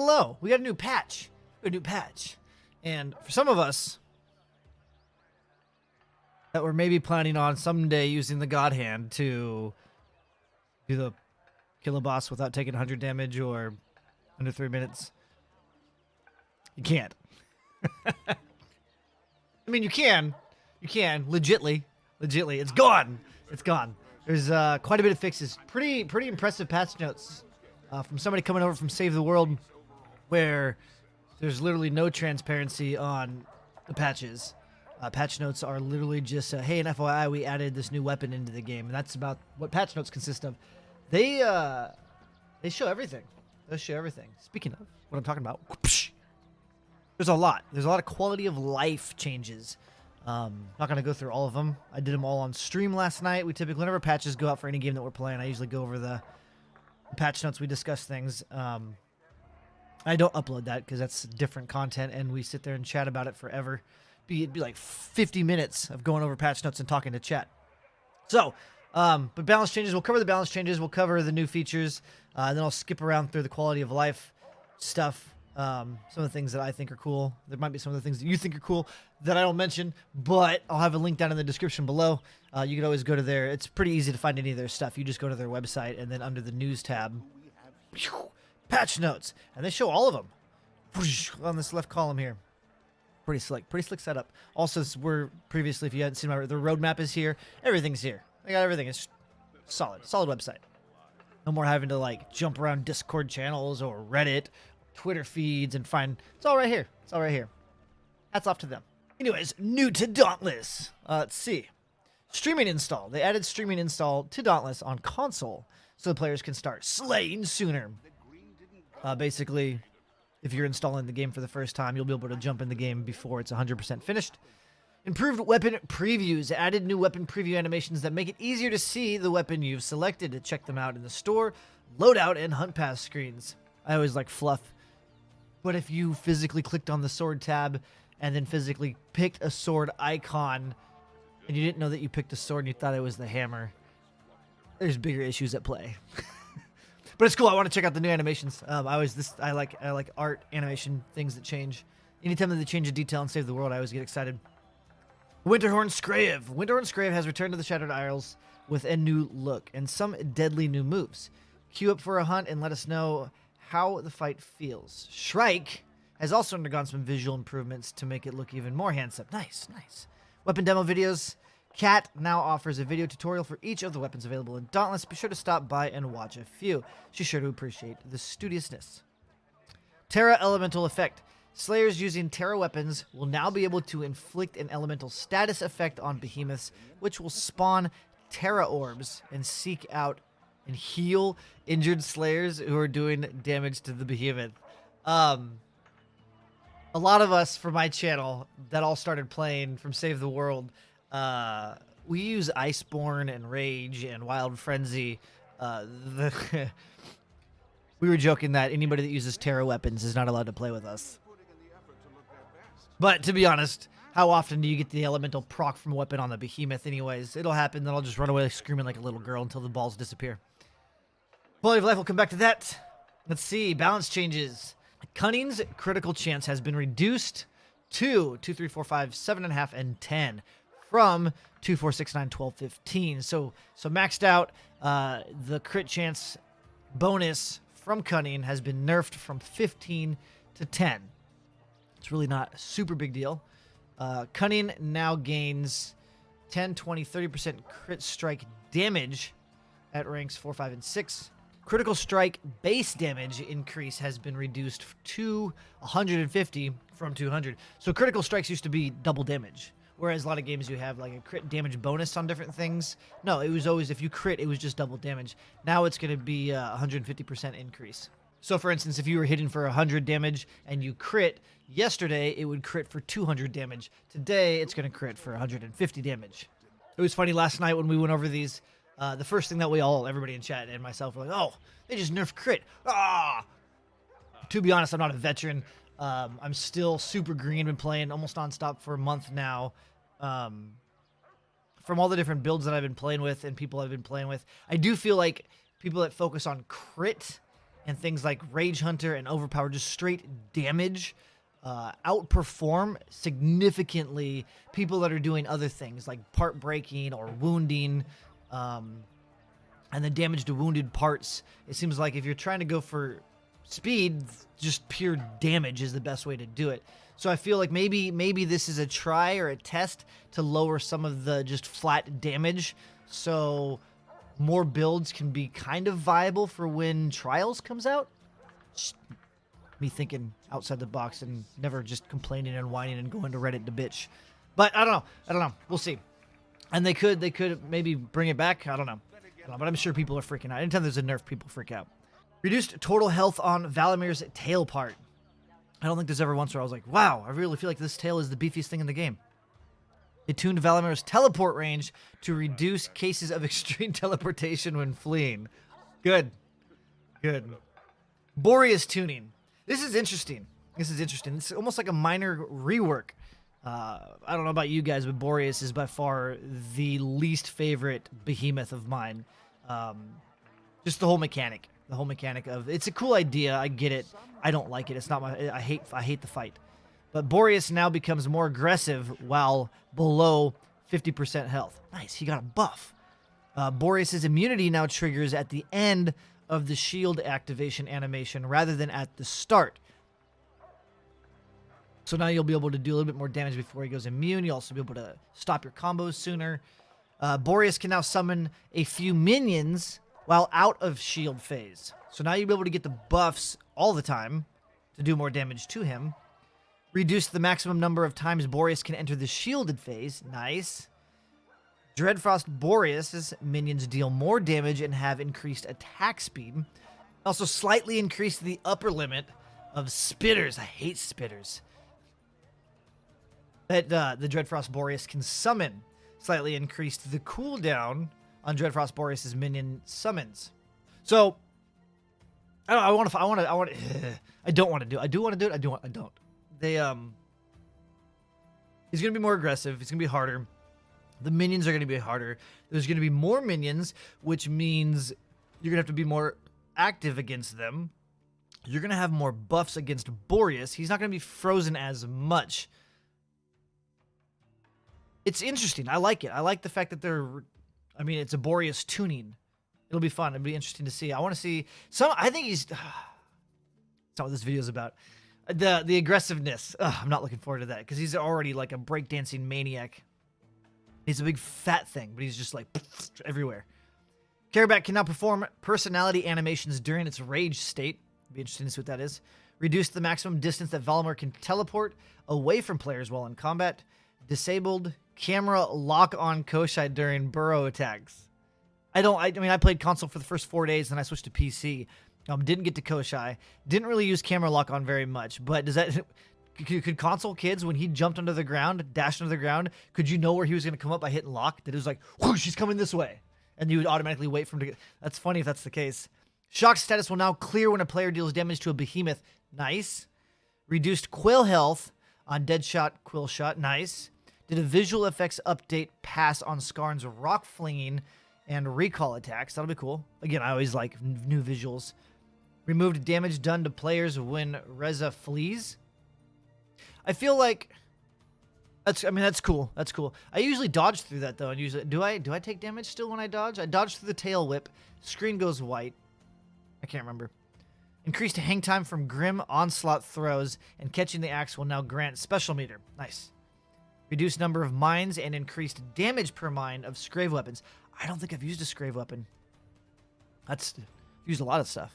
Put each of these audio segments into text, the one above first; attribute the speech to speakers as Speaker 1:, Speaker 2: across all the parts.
Speaker 1: Hello, we got a new patch. And for some of us that were maybe planning on someday using the God Hand to do the kill a boss without taking 100 damage or under 3 minutes, you can't. I mean, you can, legitly, it's gone. There's quite a bit of fixes, pretty impressive patch notes from somebody coming over from Save the World, where there's literally no transparency on the patches. Patch notes are literally just, hey, and FYI, we added this new weapon into the game, and that's about what patch notes consist of. They show everything. Speaking of what I'm talking about, there's a lot of quality of life changes. Not gonna go through all of them. I did them all on stream last night. We typically, whenever patches go out for any game that we're playing, I usually go over the patch notes. We discuss things. I don't upload that because that's different content, and we sit there and chat about it forever. It'd be like 50 minutes of going over patch notes and talking to chat. So, but balance changes, we'll cover the balance changes, we'll cover the new features, and then I'll skip around through the quality of life stuff, some of the things that I think are cool. There might be some of the things that you think are cool that I don't mention, but I'll have a link down in the description below. You can always go to their, it's pretty easy to find any of their stuff. You just go to their website, and then under the news tab, patch notes, and they show all of them on this left column here. Pretty slick setup. Also, we're previously, if you hadn't seen the roadmap is here. Everything's here. They got everything. It's solid website. No more having to like jump around Discord channels or Reddit, Twitter feeds and find. It's all right here. Hats off to them. Anyways, new to Dauntless. Let's see. Streaming install. They added streaming install to Dauntless on console, so the players can start slaying sooner. Basically, if you're installing the game for the first time, you'll be able to jump in the game before it's 100% finished. Improved weapon previews. Added new weapon preview animations that make it easier to see the weapon you've selected. To check them out in the store, loadout, and hunt pass screens. I always like fluff. But if you physically clicked on the sword tab and then physically picked a sword icon and you didn't know that you picked a sword and you thought it was the hammer, there's bigger issues at play. But it's cool. I want to check out the new animations. I like art animation things that change. Anytime that they change a detail and save the world, I always get excited. Winterhorn Skraev. Winterhorn Skraev has returned to the Shattered Isles with a new look and some deadly new moves. Queue up for a hunt and let us know how the fight feels. Shrike has also undergone some visual improvements to make it look even more handsome. Nice. Weapon demo videos. Kat now offers a video tutorial for each of the weapons available in Dauntless. Be sure to stop by and watch a few. She's sure to appreciate the studiousness. Terra Elemental Effect. Slayers using Terra weapons will now be able to inflict an elemental status effect on behemoths, which will spawn Terra orbs and seek out and heal injured Slayers who are doing damage to the behemoth. A lot of us from my channel that all started playing from Save the World, we use Iceborne and Rage and Wild Frenzy. We were joking that anybody that uses Terra weapons is not allowed to play with us. But to be honest, how often do you get the elemental proc from a weapon on the behemoth anyways? It'll happen, then I'll just run away screaming like a little girl until the balls disappear. Quality of life, we'll come back to that. Let's see, balance changes. Cunning's critical chance has been reduced to 2, 3, 4, 5, 7.5, and 10 from 2, 4, 6, 9, 12, 15. So maxed out. The crit chance bonus from Cunning has been nerfed from 15 to 10. It's really not a super big deal. Cunning now gains 10, 20, 30% crit strike damage at ranks 4, 5, and 6. Critical strike base damage increase has been reduced to 150 from 200. So critical strikes used to be double damage, whereas a lot of games you have like a crit damage bonus on different things. No, it was always, if you crit, it was just double damage. Now it's going to be a 150% increase. So for instance, if you were hitting for 100 damage and you crit, yesterday it would crit for 200 damage. Today it's going to crit for 150 damage. It was funny last night when we went over these. The first thing that everybody in chat and myself were like, oh, they just nerfed crit. Ah! To be honest, I'm not a veteran. I'm still super green, been playing almost nonstop for a month now. From all the different builds that I've been playing with and people I've been playing with, I do feel like people that focus on crit and things like Rage Hunter and Overpower, just straight damage, outperform significantly people that are doing other things like part breaking or wounding, and the damage to wounded parts. It seems like if you're trying to go for speed, just pure damage is the best way to do it. So I feel like maybe this is a try or a test to lower some of the just flat damage, so more builds can be kind of viable for when Trials comes out. Just me thinking outside the box and never just complaining and whining and going to Reddit to bitch. But I don't know. We'll see. And they could maybe bring it back. I don't know. But I'm sure people are freaking out. Anytime there's a nerf, people freak out. Reduced total health on Valamir's tail part. I don't think there's ever once where I was like, wow, I really feel like this tail is the beefiest thing in the game. It tuned Valamir's teleport range to reduce cases of extreme teleportation when fleeing. Good. Boreas tuning. This is interesting. It's almost like a minor rework. I don't know about you guys, but Boreas is by far the least favorite behemoth of mine. Just the whole mechanic. The whole mechanic of it's a cool idea. I get it. I don't like it. It's not my. I hate the fight. But Boreas now becomes more aggressive while below 50% health. Nice. He got a buff. Boreas' immunity now triggers at the end of the shield activation animation rather than at the start. So now you'll be able to do a little bit more damage before he goes immune. You'll also be able to stop your combos sooner. Boreas can now summon a few minions while out of shield phase. So now you'll be able to get the buffs all the time to do more damage to him. Reduce the maximum number of times Boreas can enter the shielded phase. Nice. Dreadfrost Boreas' minions deal more damage and have increased attack speed. Also slightly increased the upper limit of spitters. I hate spitters. That the Dreadfrost Boreas can summon. Slightly increased the cooldown on Dreadfrost Boreas' minion summons. So I don't want to. I don't want to do it. I do want to do it. I don't. He's gonna be more aggressive. He's gonna be harder. The minions are gonna be harder. There's gonna be more minions, which means you're gonna have to be more active against them. You're gonna have more buffs against Boreas. He's not gonna be frozen as much. It's interesting. I like it. I like the fact that it's a Boreas tuning. It'll be fun. It'll be interesting to see. I want to see some. I think he's. That's not what this video is about. The aggressiveness. I'm not looking forward to that because he's already like a breakdancing maniac. He's a big fat thing, but he's just like everywhere. Carabat can now perform personality animations during its rage state. Be interesting to see what that is. Reduce the maximum distance that Valimir can teleport away from players while in combat. Disabled camera lock on Koshai during burrow attacks. I played console for the first 4 days, then I switched to PC. Didn't get to Koshai. Didn't really use camera lock on very much. But could console kids, when he jumped under the ground, dashed under the ground, could you know where he was going to come up by hitting lock? That it was like, whoosh, he's coming this way. And you would automatically wait for him to get... That's funny if that's the case. Shock status will now clear when a player deals damage to a behemoth. Nice. Reduced quill health on Deadshot, Quill Shot. Nice. Did a visual effects update pass on Skarn's rock flinging and recall attacks. That'll be cool. Again, I always like new visuals. Removed damage done to players when Reza flees. I feel like that's cool. That's cool. I usually dodge through that though, and usually do I take damage still when I dodge? I dodge through the tail whip. Screen goes white. I can't remember. Increased hang time from Grim Onslaught throws, and catching the axe will now grant special meter. Nice. Reduced number of mines and increased damage per mine of Skraev weapons. I don't think I've used a Skraev weapon. I've used a lot of stuff.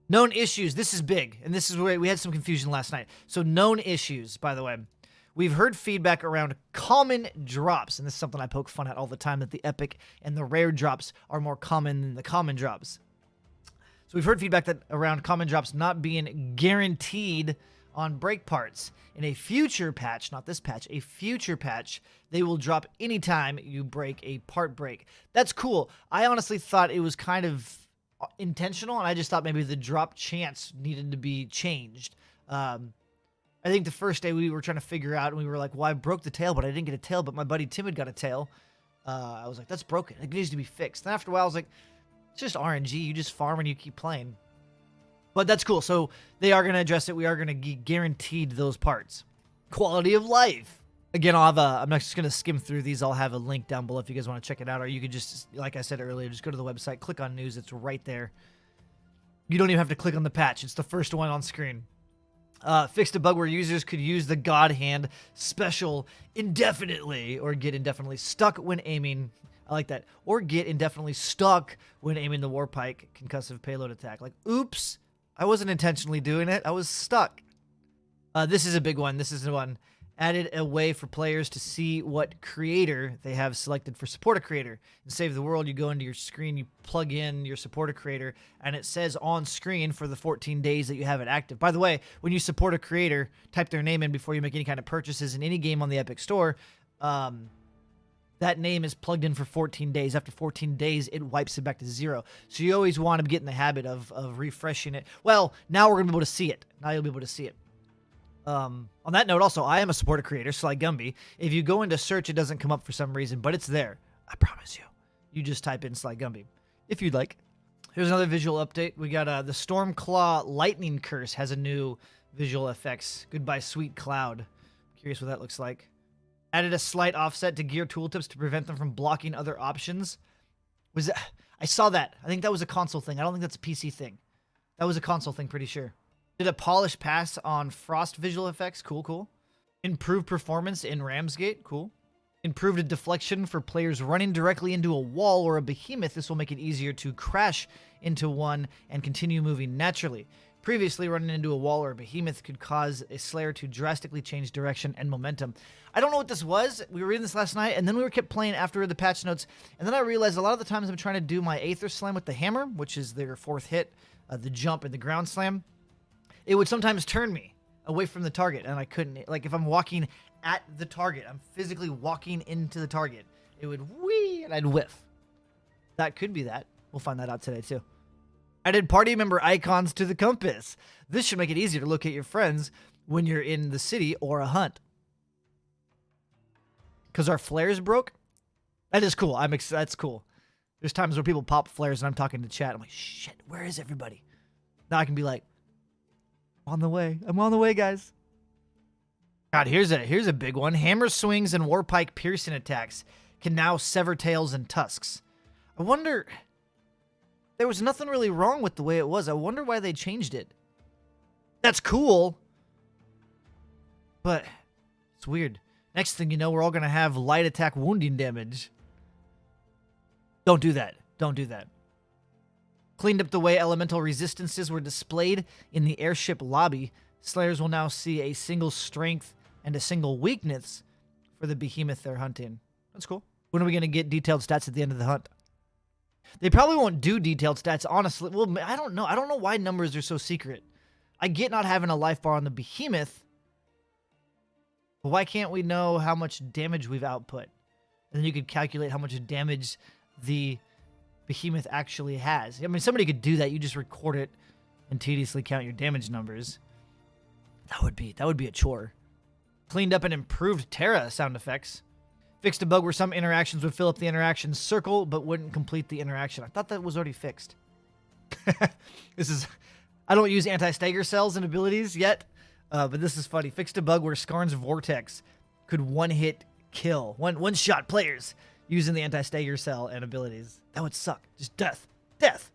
Speaker 1: Known issues. This is big, and this is where we had some confusion last night. So known issues, by the way. We've heard feedback around common drops, and this is something I poke fun at all the time, that the epic and the rare drops are more common than the common drops. So we've heard feedback that around common drops not being guaranteed on break parts. In a future patch, not this patch, a future patch, they will drop anytime you break a part break. That's cool. I honestly thought it was kind of intentional, and I just thought maybe the drop chance needed to be changed. I think the first day we were trying to figure out, and we were like, well, I broke the tail, but I didn't get a tail, but my buddy Timid got a tail. I was like, that's broken. It needs to be fixed. Then after a while, I was like, it's just RNG. You just farm and you keep playing. But that's cool. So they are going to address it. We are going to be guaranteed those parts. Quality of life. Again, I'm not just going to skim through these. I'll have a link down below if you guys want to check it out. Or you could just, like I said earlier, just go to the website, click on news. It's right there. You don't even have to click on the patch. It's the first one on screen. Fixed a bug where users could use the God Hand special indefinitely or get indefinitely stuck when aiming. I like that. Or get indefinitely stuck when aiming the Warpike concussive payload attack. Like, oops, I wasn't intentionally doing it. I was stuck. This is a big one. This is the one. Added a way for players to see what creator they have selected for support a creator. In Save the World, you go into your screen, you plug in your support a creator, and it says on screen for the 14 days that you have it active. By the way, when you support a creator, type their name in before you make any kind of purchases in any game on the Epic Store. That name is plugged in for 14 days. After 14 days, it wipes it back to 0. So you always want to get in the habit of refreshing it. Well, now we're going to be able to see it. Now you'll be able to see it. On that note, also, I am a supporter creator, SlyGumbi. If you go into search, it doesn't come up for some reason, but it's there. I promise you. You just type in SlyGumbi, if you'd like. Here's another visual update. We got the Stormclaw Lightning Curse has a new visual effects. Goodbye, Sweet Cloud. Curious what that looks like. Added a slight offset to gear tooltips to prevent them from blocking other options. I saw that. I think that was a console thing. I don't think that's a PC thing. That was a console thing, pretty sure. Did a polished pass on Frost visual effects. Cool, cool. Improved performance in Ramsgate. Cool. Improved a deflection for players running directly into a wall or a behemoth. This will make it easier to crash into one and continue moving naturally. Previously, running into a wall or a behemoth could cause a Slayer to drastically change direction and momentum. I don't know what this was. We were reading this last night, and then we kept playing after the patch notes, and then I realized a lot of the times I'm trying to do my Aether Slam with the hammer, which is their 4th hit, the jump and the ground slam. It would sometimes turn me away from the target, and I couldn't. Like, if I'm walking at the target, I'm physically walking into the target, it would whee, and I'd whiff. That could be that. We'll find that out today, too. Added party member icons to the compass. This should make it easier to locate your friends when you're in the city or a hunt. Because our flares broke? That is cool. That's cool. There's times where people pop flares and I'm talking to chat. I'm like, shit, where is everybody? Now I can be like, on the way. I'm on the way, guys. God, here's a big one. Hammer swings and Warpike piercing attacks can now sever tails and tusks. I wonder... There was nothing really wrong with the way it was. I wonder why they changed it. That's cool. But it's weird. Next thing you know, we're all going to have light attack wounding damage. Don't do that. Don't do that. Cleaned up the way elemental resistances were displayed in the airship lobby. Slayers will now see a single strength and a single weakness for the behemoth they're hunting. That's cool. When are we going to get detailed stats at the end of the hunt? They probably won't do detailed stats, honestly. Well, I don't know. I don't know why numbers are so secret. I get not having a life bar on the behemoth, but why can't we know how much damage we've output? And then you could calculate how much damage the behemoth actually has. I mean, somebody could do that. You just record it and tediously count your damage numbers. That would be a chore. Cleaned up and improved Terra sound effects. Fixed a bug where some interactions would fill up the interaction circle, but wouldn't complete the interaction. I thought that was already fixed. I don't use anti-stagger cells and abilities yet, but this is funny. Fixed a bug where Skarn's Vortex could one-hit kill, one-shot players using the anti-stagger cell and abilities. That would suck. Just death. Death.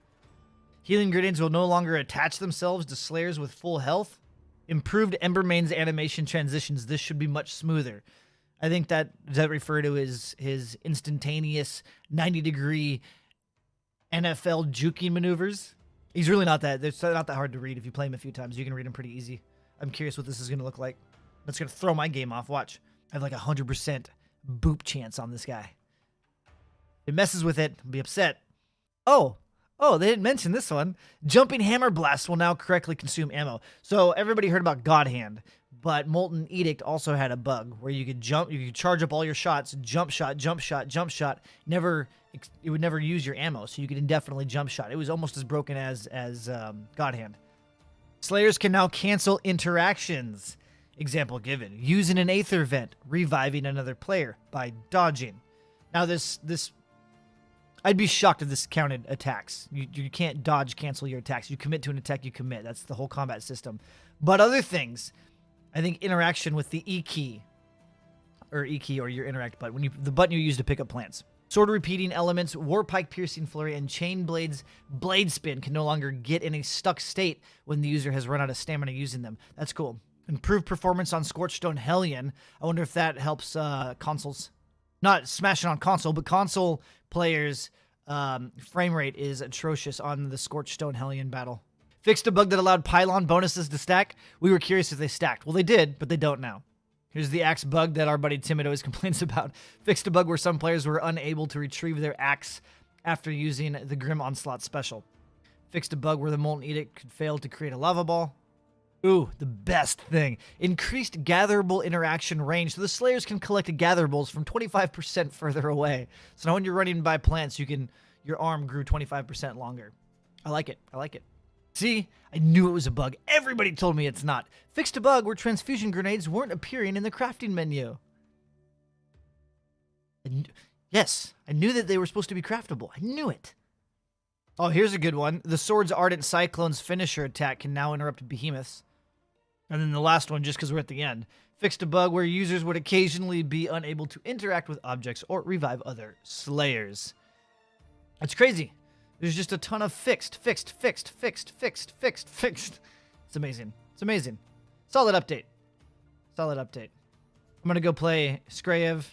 Speaker 1: Healing grenades will no longer attach themselves to Slayers with full health. Improved Embermane's animation transitions. This should be much smoother. I think that refer to his instantaneous 90-degree NFL juking maneuvers. He's really not that. It's not that hard to read if you play him a few times. You can read him pretty easy. I'm curious what this is going to look like. That's going to throw my game off. Watch. I have like 100% boop chance on this guy. If it messes with it, I'll be upset. Oh, they didn't mention this one. Jumping Hammer Blast will now correctly consume ammo. So everybody heard about God Hand. But Molten Edict also had a bug where you could jump, you could charge up all your shots, jump shot, jump shot, jump shot. It would never use your ammo, so you could indefinitely jump shot. It was almost as broken as God Hand. Slayers can now cancel interactions. Example given: using an Aether Vent, reviving another player by dodging. Now this I'd be shocked if this counted attacks. You can't dodge cancel your attacks. You commit to an attack, you commit. That's the whole combat system. But other things, I think interaction with the E key or your interact button, the button you use to pick up plants. Sword repeating elements, war pike piercing flurry, and chain blades blade spin can no longer get in a stuck state when the user has run out of stamina using them. That's cool. Improved performance on Scorched Stone Hellion. I wonder if that helps consoles. Not smashing on console, but console players' frame rate is atrocious on the Scorched Stone Hellion battle. Fixed a bug that allowed pylon bonuses to stack. We were curious if they stacked. Well, they did, but they don't now. Here's the axe bug that our buddy Timid always complains about. Fixed a bug where some players were unable to retrieve their axe after using the Grim Onslaught special. Fixed a bug where the Molten Edict could fail to create a lava ball. Ooh, the best thing. Increased gatherable interaction range, so the Slayers can collect gatherables from 25% further away. So now when you're running by plants, your arm grew 25% longer. I like it. I like it. See? I knew it was a bug. Everybody told me it's not. Fixed a bug where transfusion grenades weren't appearing in the crafting menu. Yes, I knew that they were supposed to be craftable. I knew it. Oh, here's a good one. The Sword's Ardent Cyclone's finisher attack can now interrupt behemoths. And then the last one, just because we're at the end. Fixed a bug where users would occasionally be unable to interact with objects or revive other Slayers. That's crazy. There's just a ton of fixed. It's amazing. It's amazing. Solid update. Solid update. I'm going to go play Skraev,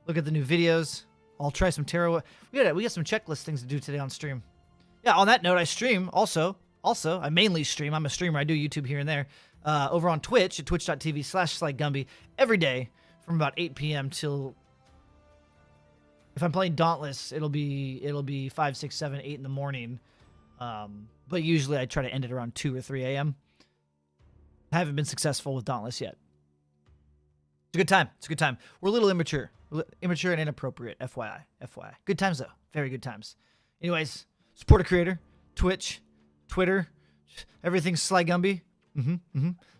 Speaker 1: look at the new videos. I'll try some tarot. We got some checklist things to do today on stream. Yeah, on that note, I stream also. I mainly stream. I'm a streamer. I do YouTube here and there. Over on Twitch at twitch.tv/SlyGumbi every day from about 8 p.m. till, if I'm playing Dauntless, it'll be 5, 6, 7, 8 in the morning. But usually I try to end it around 2 or 3 a.m. I haven't been successful with Dauntless yet. It's a good time. It's a good time. We're a little immature. Immature and inappropriate, FYI. Good times, though. Very good times. Anyways, support a creator. Twitch, Twitter, everything's SlyGumbi.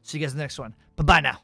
Speaker 1: See you guys in the next one. Bye-bye now.